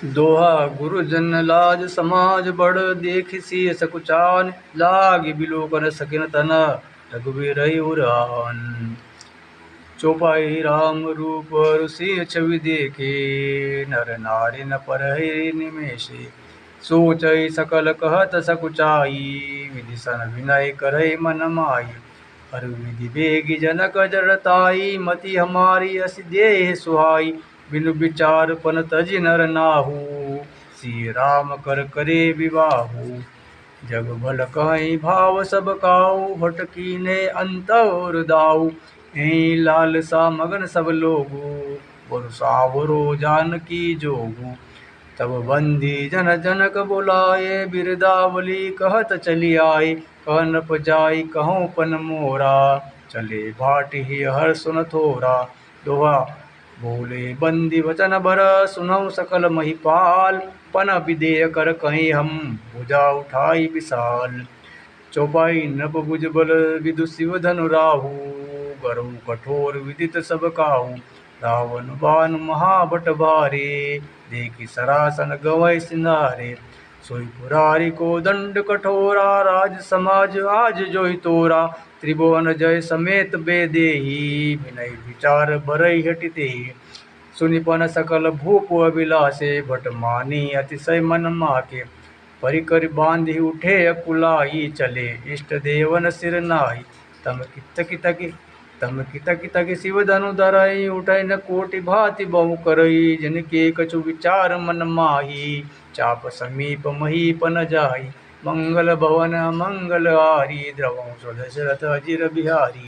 दोहा गुरुजन लाज समाज बड़ देख सी सकुचान लाग बिलोकन सकिन तन रघुवीर उरान। चौपाई राम रूप ऋषि छवि देखे नर नारी न परहि निमेषे। सोचई सकल कहत सकुचाई विधिसन विनय करई मन माई। हर विधि बेगी जनक जड़ताई मति हमारी अस देह सुहाई। बिनु विचार पन तजि नर नाहू सिय राम कर करे विवाहू। जग भल कहीं भाव सब काऊ हट कीने अंतर दाऊ। यही लालसा मगन सब लोगू बरु सावरो जानकी जोगू। तब बंदी जन जनक बुलाए बिरदावली कहत चली आए। कह नप जाई कहूँ पन मोरा चले भाट ही हर सुन थोरा। दोहा बोले बंदी वचन बर सुनऊ सकल महिपाल। पन विदेह कर कहीं हम भुजा उठाई विशाल। चौपाई नभ भुज बल विदु शिव धनु राहु। गरहु कठोर विदित सब काहू। रावण बान महाभट भारे देखी सरासन गवै सिंगारे। सोई पुरारी को दंड कठोरा राज समाज आज जोहि तोरा। त्रिभुवन जय समेत बेदेही विनय विचार बरई हटिते। सुनिपन सकल भूप अभिलाषे भट मानी अतिशय मन माके। परिकर बांधि उठे अकुलाई चले इष्ट देवन सिर नाहि। तम कितकि तकि शिव धनु धरई उठै न कोटि भांति बहु करई। जिनके कछु विचार मन माही चाप समीप महीपन जाहि। मंगल भवन मंगल हारी द्रवहु स्वदशरथ अजिर बिहारी।